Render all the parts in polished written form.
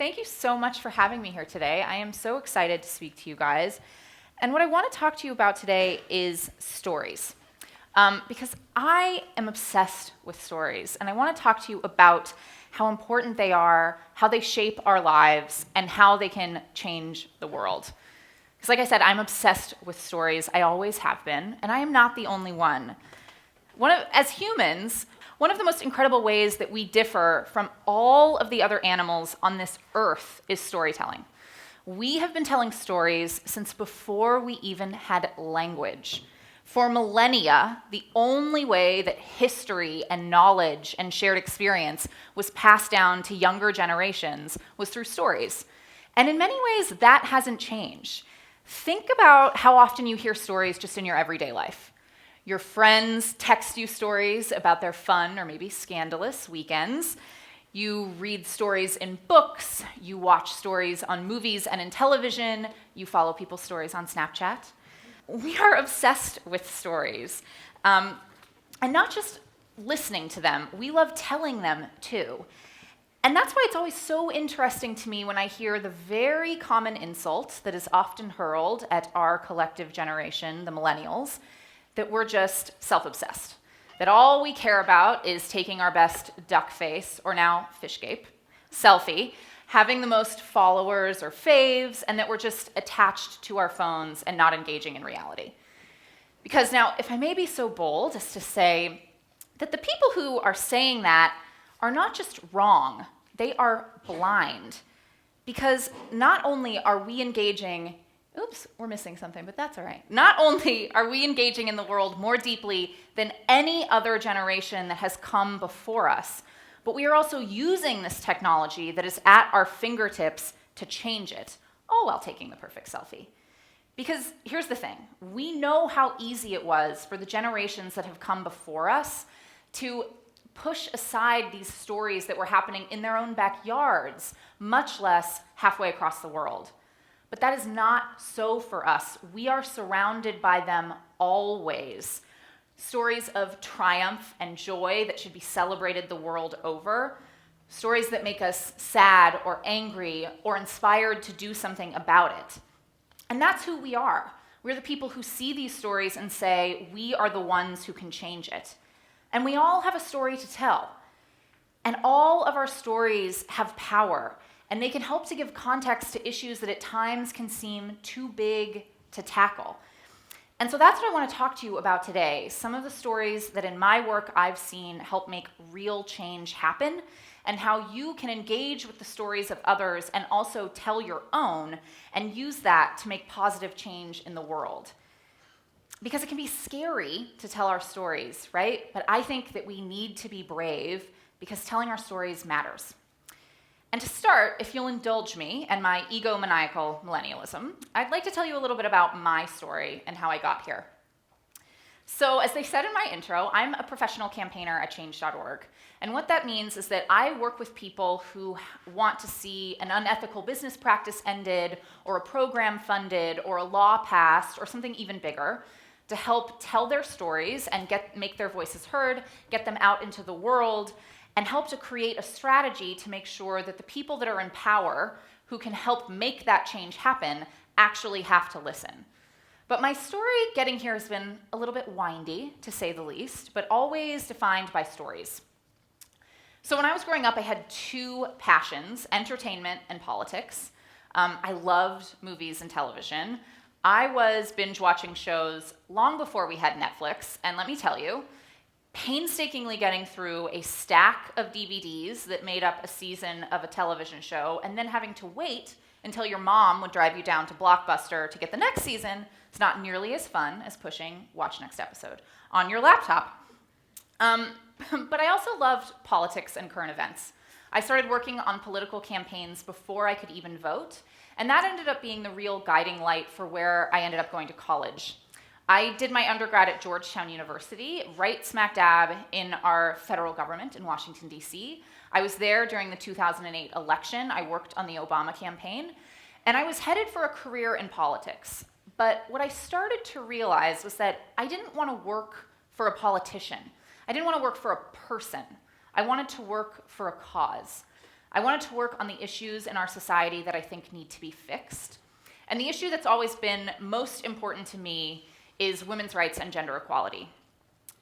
Thank you so much for having me here today. I am so excited to speak to you guys. And what I want to talk to you about today is stories. Because I am obsessed with stories, and I want to talk to you about how important they are, how they shape our lives, and how they can change the world. Because like I said, I'm obsessed with stories. I always have been, and I am not the only one. As humans, one of the most incredible ways that we differ from all of the other animals on this earth is storytelling. We have been telling stories since before we even had language. For millennia, the only way that history and knowledge and shared experience was passed down to younger generations was through stories. And in many ways, that hasn't changed. Think about how often you hear stories just in your everyday life. Your friends text you stories about their fun or maybe scandalous weekends. You read stories in books. You watch stories on movies and in television. You follow people's stories on Snapchat. We are obsessed with stories. And not just listening to them, we love telling them too. And that's why it's always so interesting to me when I hear the very common insult that is often hurled at our collective generation, the millennials, that we're just self-obsessed, that all we care about is taking our best duck face, or now fishgape, selfie, having the most followers or faves, and that we're just attached to our phones and not engaging in reality. Because now, if I may be so bold as to say that the people who are saying that are not just wrong, they are blind. Because not only are we engaging Oops, we're missing something, but that's all right. Not only are we engaging in the world more deeply than any other generation that has come before us, but we are also using this technology that is at our fingertips to change it, all while taking the perfect selfie. Because here's the thing, we know how easy it was for the generations that have come before us to push aside these stories that were happening in their own backyards, much less halfway across the world. But that is not so for us. We are surrounded by them always. Stories of triumph and joy that should be celebrated the world over. Stories that make us sad or angry or inspired to do something about it. And that's who we are. We're the people who see these stories and say, we are the ones who can change it. And we all have a story to tell. And all of our stories have power. And they can help to give context to issues that at times can seem too big to tackle. And so that's what I want to talk to you about today. Some of the stories that in my work I've seen help make real change happen, and how you can engage with the stories of others and also tell your own and use that to make positive change in the world. Because it can be scary to tell our stories, right? But I think that we need to be brave because telling our stories matters. And to start, if you'll indulge me and my egomaniacal millennialism, I'd like to tell you a little bit about my story and how I got here. So as they said in my intro, I'm a professional campaigner at Changeorg. And what that means is that I work with people who want to see an unethical business practice ended, or a program funded, or a law passed, or something even bigger, to help tell their stories and make their voices heard, get them out into the world, and help to create a strategy to make sure that the people that are in power, who can help make that change happen, actually have to listen. But my story getting here has been a little bit windy, to say the least, but always defined by stories. So when I was growing up, I had two passions, entertainment and politics. I loved movies and television. I was binge watching shows long before we had Netflix, and let me tell you, painstakingly getting through a stack of DVDs that made up a season of a television show, and then having to wait until your mom would drive you down to Blockbuster to get the next season, it's not nearly as fun as pushing watch next episode on your laptop. But I also loved politics and current events. I started working on political campaigns before I could even vote, and that ended up being the real guiding light for where I ended up going to college. I did my undergrad at Georgetown University, right smack dab in our federal government in Washington, D.C. I was there during the 2008 election. I worked on the Obama campaign, and I was headed for a career in politics. But what I started to realize was that I didn't want to work for a politician. I didn't want to work for a person. I wanted to work for a cause. I wanted to work on the issues in our society that I think need to be fixed. And the issue that's always been most important to me is women's rights and gender equality.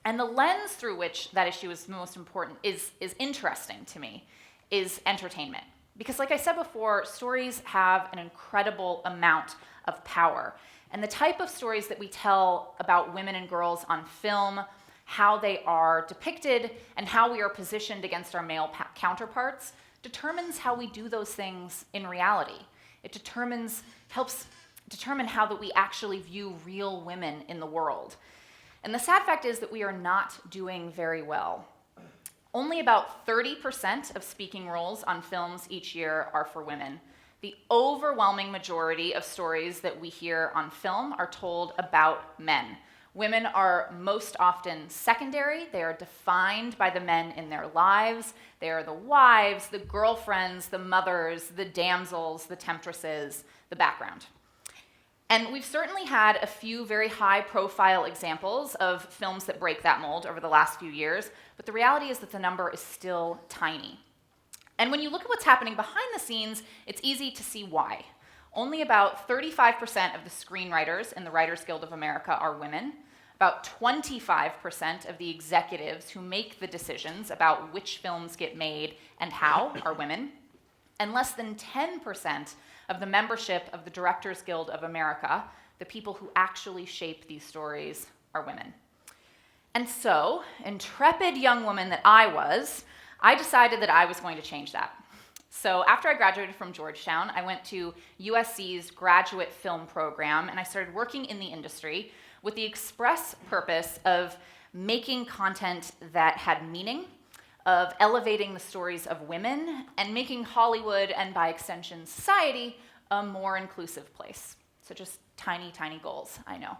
And the lens through which that issue is most important is interesting to me, is entertainment. Because like I said before, stories have an incredible amount of power. And the type of stories that we tell about women and girls on film, how they are depicted, and how we are positioned against our male counterparts determines how we do those things in reality. It helps determine how that we actually view real women in the world. And the sad fact is that we are not doing very well. Only about 30% of speaking roles on films each year are for women. The overwhelming majority of stories that we hear on film are told about men. Women are most often secondary. They are defined by the men in their lives. They are the wives, the girlfriends, the mothers, the damsels, the temptresses, the background. And we've certainly had a few very high-profile examples of films that break that mold over the last few years, but the reality is that the number is still tiny. And when you look at what's happening behind the scenes, it's easy to see why. Only about 35% of the screenwriters in the Writers Guild of America are women. About 25% of the executives who make the decisions about which films get made and how are women. And less than 10% of the membership of the Directors Guild of America, the people who actually shape these stories, are women. And so, intrepid young woman that I was, I decided that I was going to change that. So after I graduated from Georgetown, I went to USC's graduate film program, and I started working in the industry with the express purpose of making content that had meaning, of elevating the stories of women, and making Hollywood, and by extension society, a more inclusive place. So just tiny, tiny goals, I know.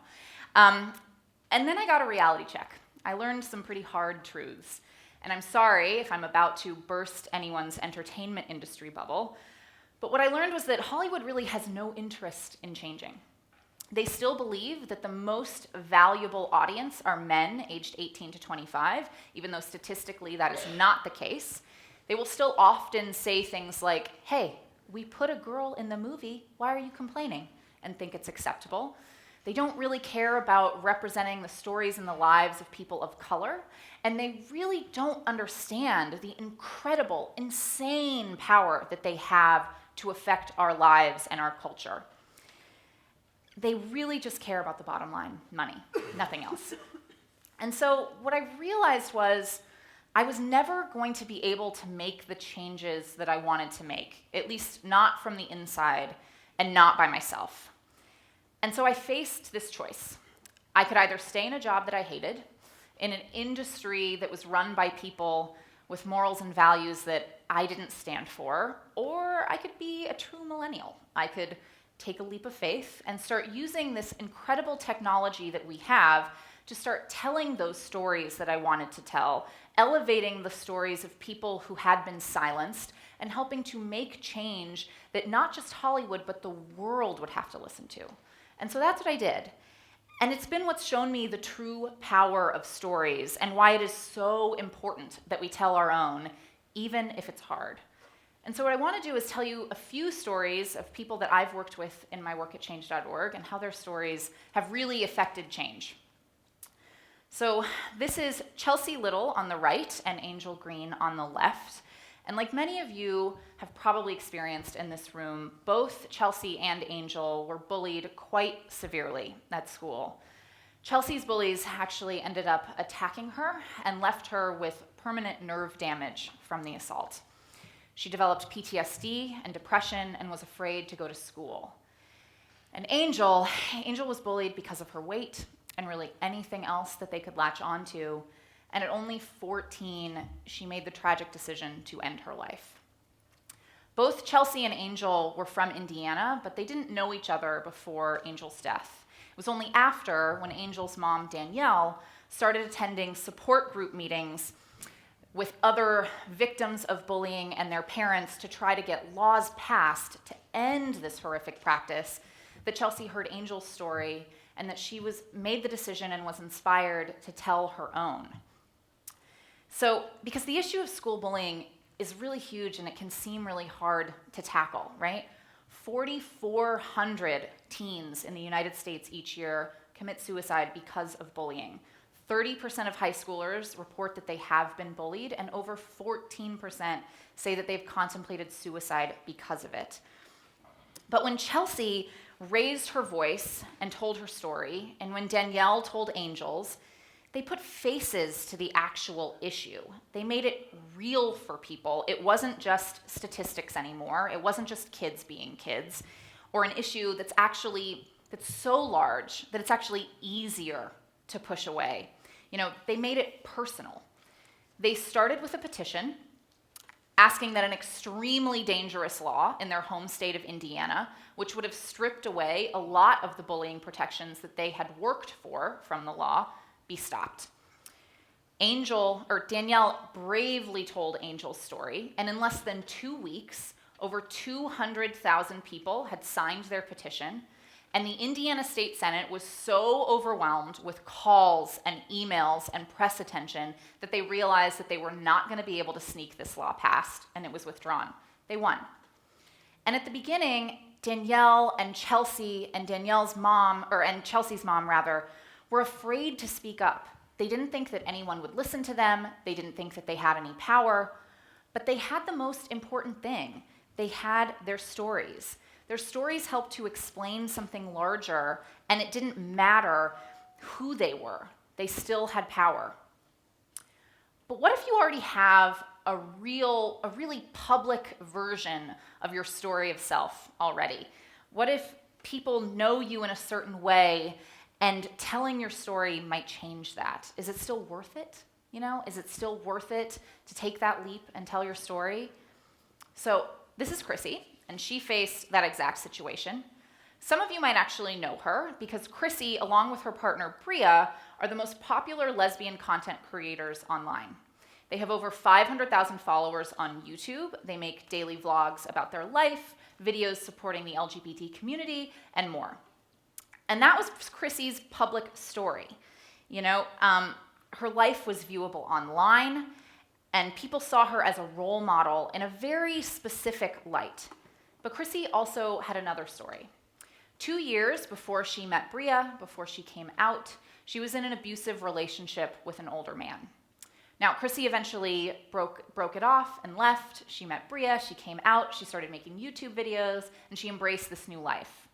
And then I got a reality check. I learned some pretty hard truths. And I'm sorry if I'm about to burst anyone's entertainment industry bubble, but what I learned was that Hollywood really has no interest in changing. They still believe that the most valuable audience are men aged 18 to 25, even though statistically that is not the case. They will still often say things like, hey, we put a girl in the movie, why are you complaining? And think it's acceptable. They don't really care about representing the stories and the lives of people of color, and they really don't understand the incredible, insane power that they have to affect our lives and our culture. They really just care about the bottom line, money, nothing else. And so what I realized was I was never going to be able to make the changes that I wanted to make, at least not from the inside and not by myself. And so I faced this choice. I could either stay in a job that I hated, in an industry that was run by people with morals and values that I didn't stand for, or I could be a true millennial. I could take a leap of faith and start using this incredible technology that we have to start telling those stories that I wanted to tell, elevating the stories of people who had been silenced, and helping to make change that not just Hollywood, but the world would have to listen to. And so that's what I did. And it's been what's shown me the true power of stories and why it is so important that we tell our own, even if it's hard. And so what I want to do is tell you a few stories of people that I've worked with in my work at Change.org and how their stories have really affected change. So this is Chelsea Little on the right and Angel Green on the left. And like many of you have probably experienced in this room, both Chelsea and Angel were bullied quite severely at school. Chelsea's bullies actually ended up attacking her and left her with permanent nerve damage from the assault. She developed PTSD and depression and was afraid to go to school. And Angel was bullied because of her weight and really anything else that they could latch onto. And at only 14, she made the tragic decision to end her life. Both Chelsea and Angel were from Indiana, but they didn't know each other before Angel's death. It was only after, when Angel's mom, Danielle, started attending support group meetings with other victims of bullying and their parents to try to get laws passed to end this horrific practice, that Chelsea heard Angel's story and that she made the decision and was inspired to tell her own. So, because the issue of school bullying is really huge and it can seem really hard to tackle, right? 4,400 teens in the United States each year commit suicide because of bullying. 30% of high schoolers report that they have been bullied, and over 14% say that they've contemplated suicide because of it. But when Chelsea raised her voice and told her story, and when Danielle told Angels, they put faces to the actual issue. They made it real for people. It wasn't just statistics anymore. It wasn't just kids being kids, or an issue that's so large that it's actually easier to push away. They made it personal. They started with a petition asking that an extremely dangerous law in their home state of Indiana, which would have stripped away a lot of the bullying protections that they had worked for from the law, be stopped. Danielle bravely told Angel's story, and in less than 2 weeks, over 200,000 people had signed their petition, and the Indiana State Senate was so overwhelmed with calls and emails and press attention that they realized that they were not going to be able to sneak this law past, and it was withdrawn. They won. And at the beginning, Danielle and Chelsea and Chelsea's mom, were afraid to speak up. They didn't think that anyone would listen to them. They didn't think that they had any power. But they had the most important thing. They had their stories. Their stories helped to explain something larger, and it didn't matter who they were. They still had power. But what if you already have a really public version of your story of self already? What if people know you in a certain way, and telling your story might change that? Is it still worth it? Is it still worth it to take that leap and tell your story? So this is Crissy, and she faced that exact situation. Some of you might actually know her because Crissy, along with her partner Bria, are the most popular lesbian content creators online. They have over 500,000 followers on YouTube. They make daily vlogs about their life, videos supporting the LGBT community, and more. And that was Crissy's public story. Her life was viewable online, and people saw her as a role model in a very specific light. But Crissy also had another story. 2 years before she met Bria, before she came out, she was in an abusive relationship with an older man. Now, Crissy eventually broke it off and left. She met Bria, she came out, she started making YouTube videos, and she embraced this new life.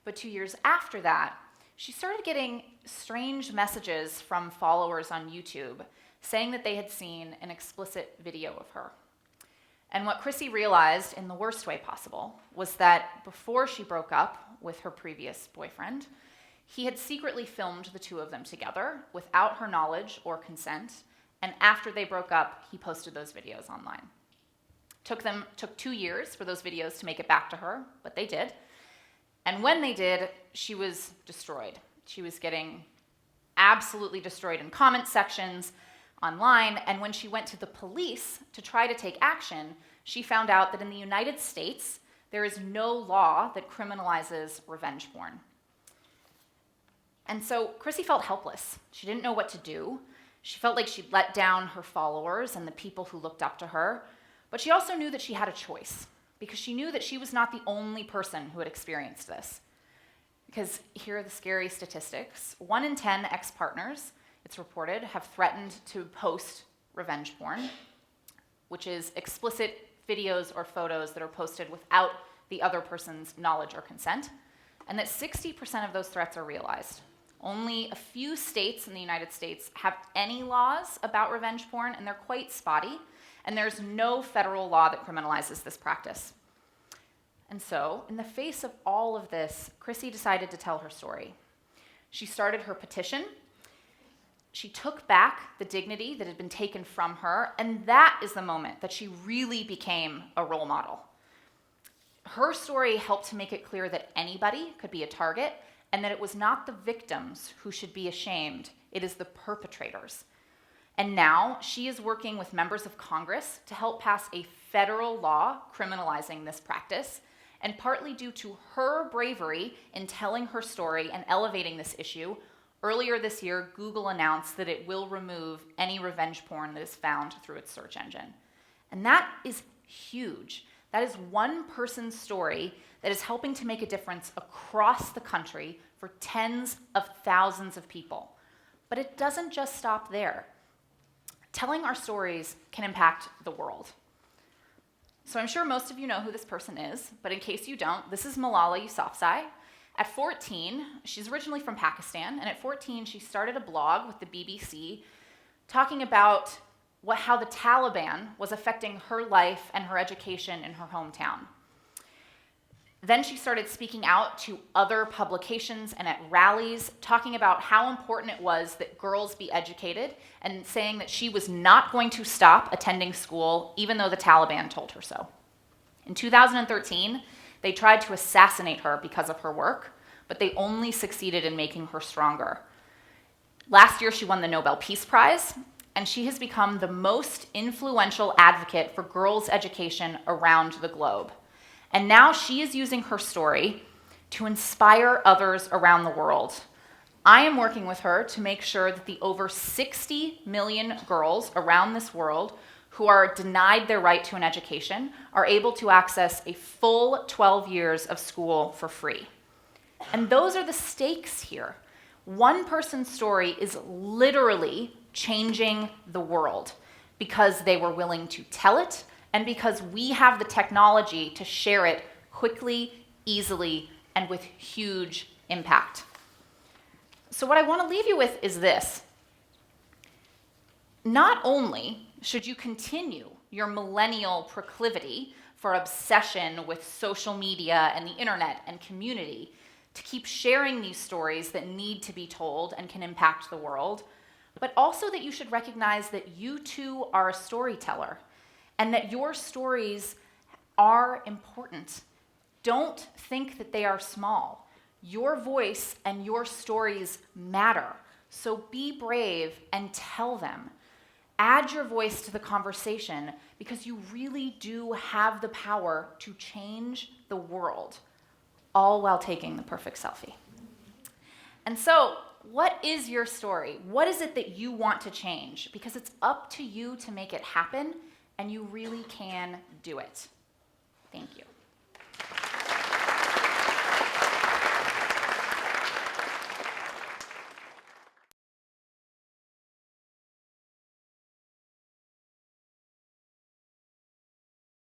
But 2 years after that, she started getting strange messages from followers on YouTube saying that they had seen an explicit video of her. And what Crissy realized in the worst way possible was that before she broke up with her previous boyfriend, he had secretly filmed the two of them together without her knowledge or consent, and after they broke up, he posted those videos online. Took 2 years for those videos to make it back to her, but they did. And when they did, she was destroyed. She was getting absolutely destroyed in comment sections, online, and when she went to the police to try to take action, she found out that in the United States, there is no law that criminalizes revenge porn. And so Crissy felt helpless. She didn't know what to do. She felt like she'd let down her followers and the people who looked up to her, but she also knew that she had a choice, because she knew that she was not the only person who had experienced this. Because here are the scary statistics. 1 in 10 ex-partners, it's reported, have threatened to post revenge porn, which is explicit videos or photos that are posted without the other person's knowledge or consent, and that 60% of those threats are realized. Only a few states in the United States have any laws about revenge porn, and they're quite spotty, and there's no federal law that criminalizes this practice. And so, in the face of all of this, Crissy decided to tell her story. She started her petition. She took back the dignity that had been taken from her, and that is the moment that she really became a role model. Her story helped to make it clear that anybody could be a target, and that it was not the victims who should be ashamed, it is the perpetrators. And now she is working with members of Congress to help pass a federal law criminalizing this practice, and partly due to her bravery in telling her story and elevating this issue, earlier this year, Google announced that it will remove any revenge porn that is found through its search engine. And that is huge. That is one person's story that is helping to make a difference across the country for tens of thousands of people. But it doesn't just stop there. Telling our stories can impact the world. So I'm sure most of you know who this person is, but in case you don't, this is Malala Yousafzai. At 14, she's originally from Pakistan, and at 14 she started a blog with the BBC talking about how the Taliban was affecting her life and her education in her hometown. Then she started speaking out to other publications and at rallies, talking about how important it was that girls be educated and saying that she was not going to stop attending school even though the Taliban told her so. In 2013, they tried to assassinate her because of her work, but they only succeeded in making her stronger. Last year, she won the Nobel Peace Prize, and she has become the most influential advocate for girls' education around the globe. And now she is using her story to inspire others around the world. I am working with her to make sure that the over 60 million girls around this world who are denied their right to an education are able to access a full 12 years of school for free. And those are the stakes here. One person's story is literally changing the world because they were willing to tell it and because we have the technology to share it quickly, easily, and with huge impact. So what I want to leave you with is this. Not only should you continue your millennial proclivity for obsession with social media and the internet and community to keep sharing these stories that need to be told and can impact the world, but also that you should recognize that you too are a storyteller and that your stories are important. Don't think that they are small. Your voice and your stories matter. So be brave and tell them. Add your voice to the conversation because you really do have the power to change the world, all while taking the perfect selfie. And so, what is your story? What is it that you want to change? Because it's up to you to make it happen, and you really can do it. Thank you.